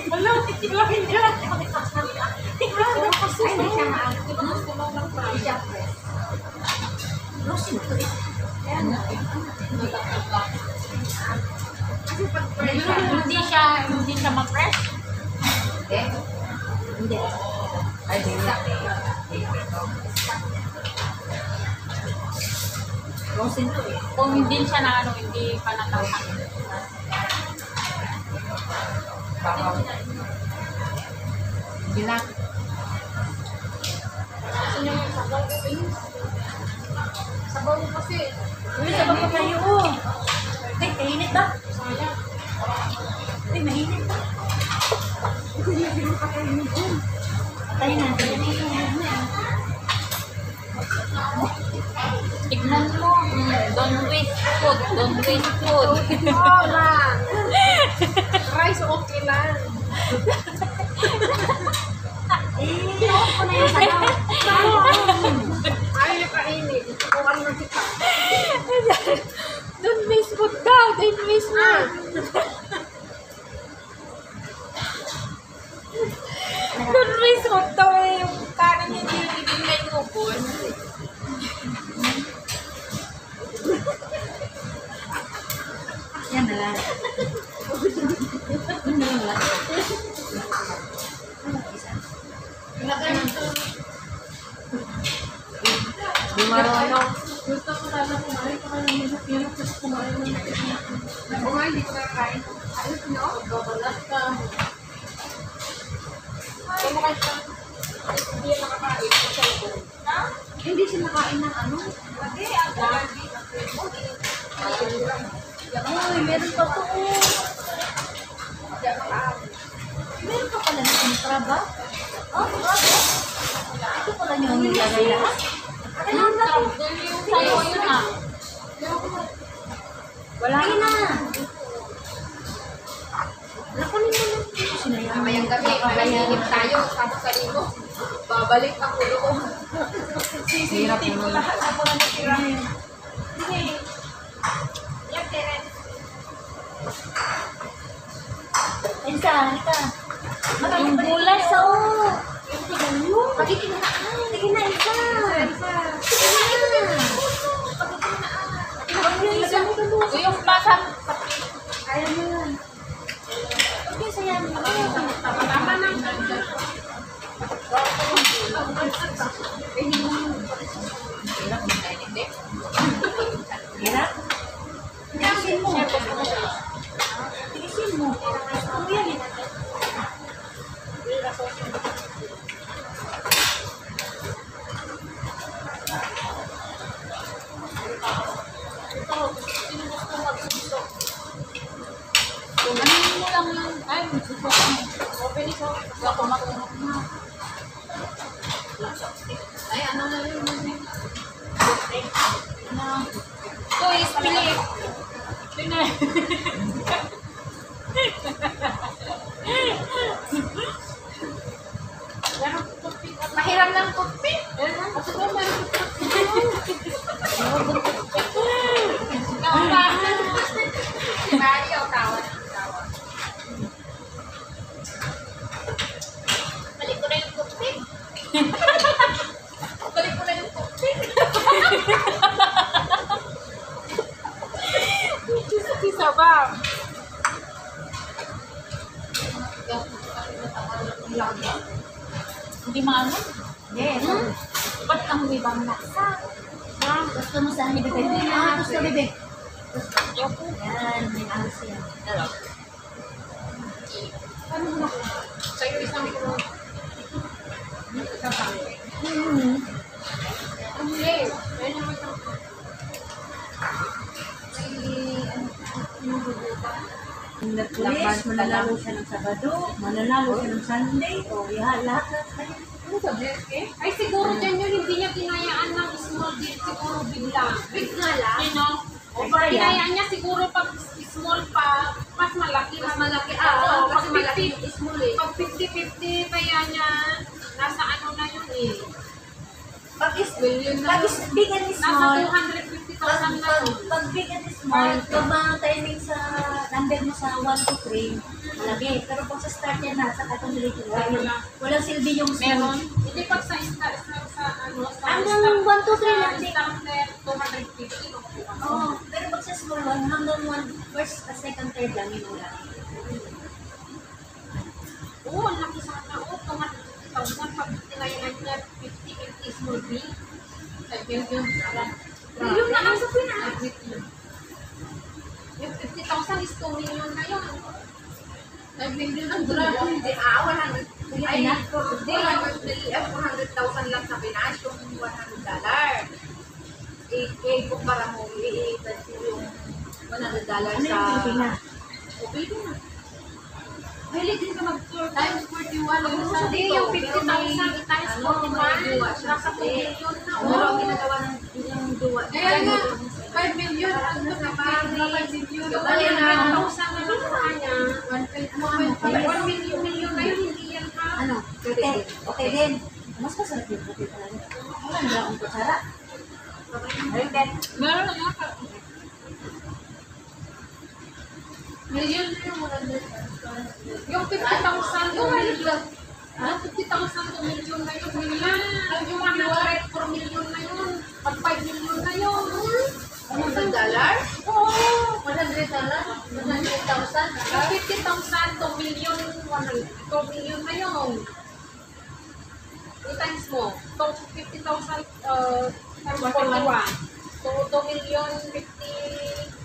Wala, laki niya. Kasi ay, siya na ang siya press. Rosin to eh. Kaya na. Kasi pag press Hindi siya ma-press. hindi. Hindi. Ay, hindi. Rosin to eh. Kung hindi siya na ano, hindi pa natatak. Hindi na. Sabaw mo kasi. Uy, sabang pa tayo. Ay, kainit ba? Ay, mainit ba? Tayo natin. Tignan mo. Don't waste food. Don't waste food. Wala. Rice okay lang. Ako na yung sabaw. Ayaw niya kainin. Kukuhan mo kita. Don't waste food daw. Don't waste food. Don't waste food daw eh. Yung kanin hindi na inubos. Yan na lang. Yan na lang. Di marunong. Gusto ko sana kumain ka ng minute yun. Tapos kumain ng kumain, hindi ko nakakain. Ayos no? Babalat ka. Kaya mo kasi hindi yan nakakain. Hindi siya nakain ng ano. Ay, meron pa po. Meron pa pala na kontra ba? Oh, ito pala niyo ang nilagay lahat. Yung sayo yun ah. Wala na. Lakunin mo lang. Sinayang. Mamayang gabi, mamayang tayo. Sabi sa limo. Babalik ako doon. Sisilitin ko lahat. Ako na natira. Sige. Yan, Teren. Elsa, halika. Yung gulay, Elsa, oh. Pagiging na. Sige na, Elsa. Sige na. Huwag niyo Elsa. yung pasang Kaya mo yan. Okay, sayan mo. Tama ng ganda. Hirap? Tigisin mo. Tigisin mo. Ano yan eh? Kumanin mo lang yung, ay, gusto ko. Open ito. Hindi ako matulog na. Ay, ano na yun? Ito is Philip. Tingnan. Mahiram ng kupi. At ito, meron Nauna. si Mario, tawa. Balik ko na yung kupi. Balik ko na yung kupi. Isa ba? Hindi maano? Yes. Ba't ang ibang laksa? Gusto mo sa bibig? Gusto bibig. Ayoko. Yan, may alas yan. Ano mo na? Sa'yo isang ko. Isa pa. Hindi. Ayun naman ito. Pulis, mananalo siya ng Sabado, mananalo siya ng Sunday, o lahat na tayo. Ano sabi? Ay, siguro dyan yun, hindi niya kinayaan ng small deal. Siguro bigla. Bigla lang. Sino? O kaya, Kinayaan niya siguro pag small pa, mas malaki. Mas malaki. Oo, kasi pag malaki 50, small eh. pag 50-50, kaya niya, nasa ano na yun eh. Pag Million na. big and Nasa small, 250,000 na yun. pag big and small, pag mga timing sa number mo sa 1 to 3, malaki. Pero pag sa start yan na, sa katong deleted file, walang silbi yung Meron. small. Hindi pag sa ano, sa Hanggang 1 to 3 lang din. stamp net, 250. Oo, pero pag sa small one, hanggang 1, first, second, third lang yun wala. Oo, ang laki sa kanya. Oo, 200,000 pag tinayanan niya 50 small B. Yun. Million na lang sa Pinas. Yung 50,000 is 2 million na yun. 5 million ang Hindi, drug. hindi, 100. Ay, hindi, 400,000 lang sa Pinas, yung $100. Kumpara mo, i-iitan yung $100 Ano sa... yung Pilipina? O, pwede na. Mahilig din ka mag-tour times 41. Ang gusto Hindi, dito, yung pero 50,000 may- times ano, may duwa 41. siya. Nasa 2 million na. Pero ang Oh. ginagawa ng yung duwa. Kaya nga, 5 million. Ang gusto na 5 million. Yung Kaya kanina, nga, 1,000 na lang sa kanya. 1 million na yun, hindi yan ha. Ano? Okay, okay din. Mas masarap yung puti talaga. Wala na akong kutsara. Ayun din. Meron na nga. Million na yung 100. Yung 50,000 yung million. Yung 50,000 to million na yun. Million. Yung 100 per million na yun. Pag 5 million na yun. $100? Oo. $100? 100,000? Yung 50,000 to million. 2 million na yun. 2 times mo. 50,000 times 41. So, 2 million 50.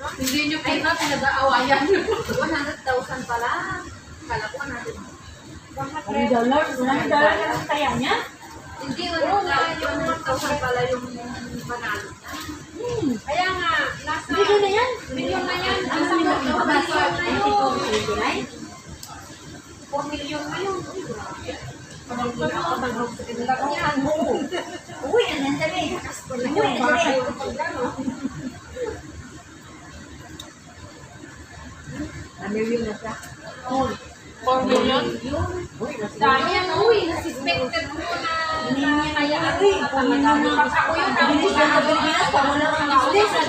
Hindi nyo pinag-aawayan. 100,000 pala. Kala ko 100. $100 lang kaya niya? Hindi, 100,000 pala yung panalo. Kaya nga, nasa Million na yan? million na yan. Ano Nasa million? 4 million na yun. 29? 4 million na yun. Uy, ang nandali. Uy, ang nandali. Million na siya. 4 million? Uy, Dami yan, uy. Nasuspected mo na kaya ako talaga. Ako yun, ang Bilis na sa Pilipinas, pag wala kang business.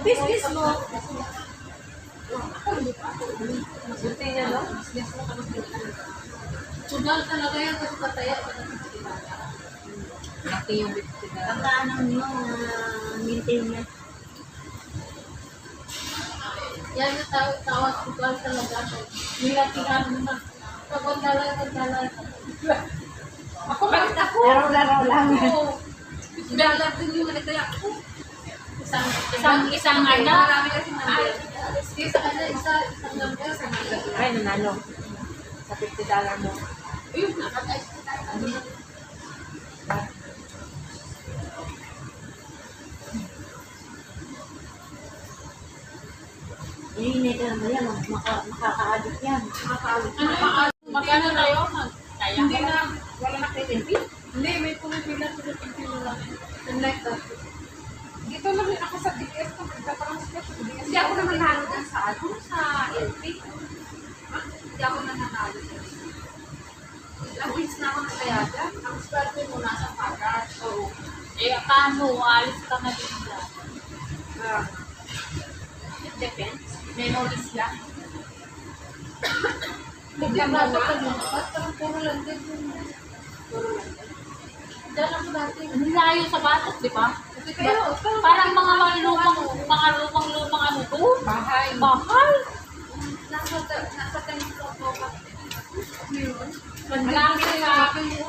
Bis mo. Buti niya, no? Sugal talaga yan kasi pataya. Laki yung bitsi na. Baka ano nyo, maintain niya. Yan yung tawag sugal talaga. Nilatihan mo na. Pagkala. Ako, bakit ako? Laro-laro lang. Dalat din yung kaya ako. Isang ano? Marami kasi number. Isang number sa number. Ay, nanalo. Sa $50 mo. Ayun, nakatay. Iinit na naman yan, makaka-addict yan. Magkano tayo? Kaya? Hindi na, wala na kayo Hindi, may pumipila ko ng pipilo lang. Unlike that. Dito lang rin ako sa DS kung magtatransfer sa DS. Hindi ako naman nanalo dyan sa ano, sa LP. Hindi ako na nanalo dyan. Ilang weeks na ako nasaya dyan. Ang swerte mo nasa pagar. So, Eh, paano? Alis ka na din dyan. it depends. Memories lang. Hindi mo na. Parang puro lang din. Puro lang din. Diyan ako dati. Ang layo sa batok, di ba? Pero, Parang mga lumang ano to? bahay. Bahay. Nasa 10 floor ko pa.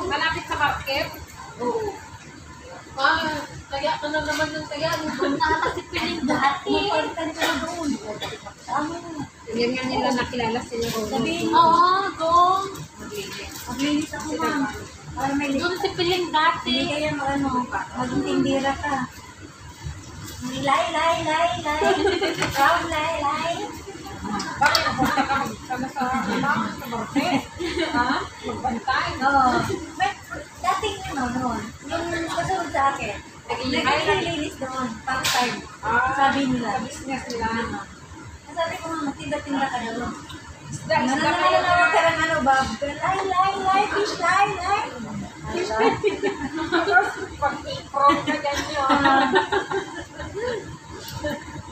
Malapit sa market. Oo. Kaya ka na naman yung kaya. Nakakasipiling dati. Mapalitan ko na doon. Yan nga nila nakilala sila. Sabihin mo, Oo, doon. maglinis ako ma'am. Para may Doon si Piling dati. Hindi kaya ano, maging tindira ka. Lay. Proud lay. Bakit napunta ka magkama sa market? Ha? Magbantay. Oo. May, dating noon. Yung kasunod sa akin, naglilinis doon, part-time. Sabi nila. Sa business nila. Sabi ko nga, magtinda-tinda ka doon. Isda Ano ka naman ka ng ano, Bob? Lay, fish lay. Pag-i-prong ka dyan yun.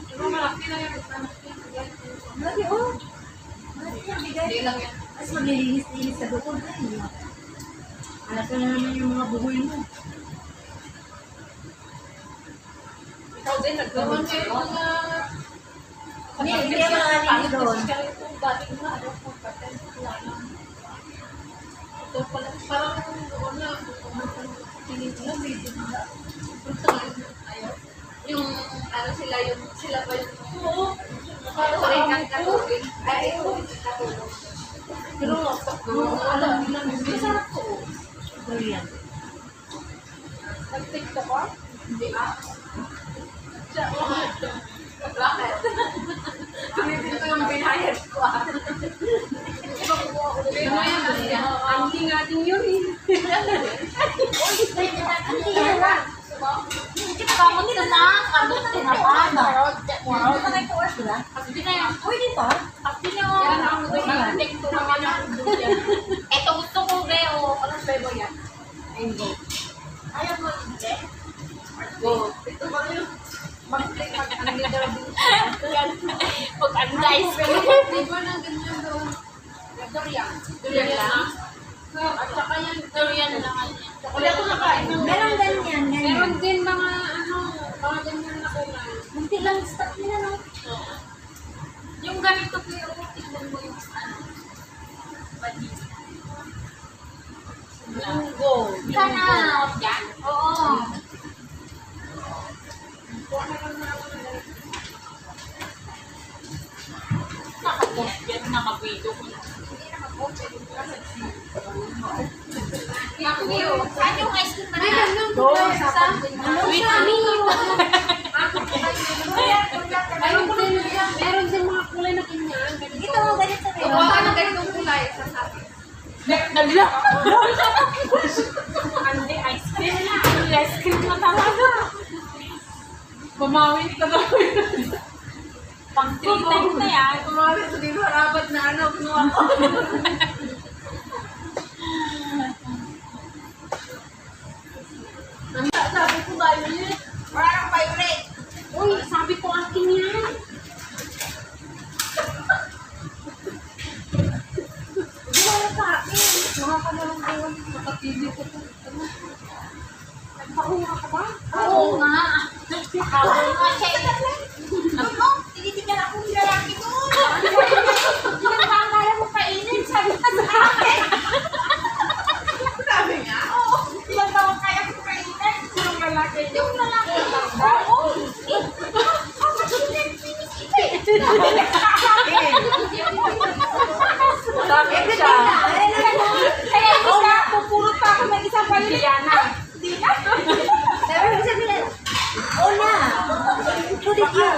Pero malaki na yung Hindi lang yan. Mas maglilinis-linis sa doon. Ay, alam ko na naman yung mga buhoy mo. Ikaw din, nagkaroon kayo mga... Hindi ako nakalinis doon. Dating na, ano, kung patent, wala lang. Ito pala, parang doon na, tingin ko lang, medyo na. Ayaw. Yung, ano sila, yung, sila ba yung, oo, parang rin katulog. Ay, ito, katulog. Pero, alam nila, masarap ko. Brilliant. Nag-tiktok ka? Hindi ah. Siya, bakit? Tumitin ko yung binayad ko ah. Pero yan, anting-ating yun eh. Kamu nila na, ano na tinapama. Ano na may kuwas nila? Kasi na yan. Uy, dito. Pati nyo. Yan ang tiktok naman yung duyan. Ito gusto ko, Beo. Anong flavor yan? Mango. Ayaw mo, hindi? Go. Ito ba yun? Mag-click, mag-anong Pag-andice. flavor ng ganyan doon. Durian. Durian lang. At saka yan, durian lang. Chocolate na kain. Meron ganyan, Meron ganyan. din mga ano, mga ganyan na kulay. Munti lang stop nila, no? Yung ganito pero tingnan mo yung ano. Badis. Munggo. Sana, yan? Oo. Kuha na lang na ako ng ganito. Nakapost yan, nakavideo ko. Hindi nakapost. Saan yung ice cream na Ay, na? ganun. Wait, ano? Meron din mga kulay na ganyan. Ito, ganyan sa Kuha ka ng ganitong kulay. Sasabi. Nagla. Hindi, ice cream na. Ice cream na talaga. Bumawin ka ba? Pang 3 times na yan. Bumawin sa dito. Rabat na ano. Kinuha ko. Sabi ko violet. Parang violet. Uy, sabi ko akin yan. Hindi wala sa akin. Nakakamalang ewan. Nakatili ko ito. Nagpakuha ka ba? Oo nga. Oo nga siya. Ano? Tinitignan ako ng lalaki ko. Hindi na kaya mo kainin. Sabi ka sa akin. Sabi nga. Oo. Hindi na kaya mo kainin. Yung lalaki. Yung lalaki. Oo. How much you can finish it? Sabi ka sa akin. Sabi siya. Kaya isa, pupurot pa ako ng isang violet. Hindi na. Sabi ko sabihin, oh na. Put it you.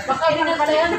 Baka yun na pala yan.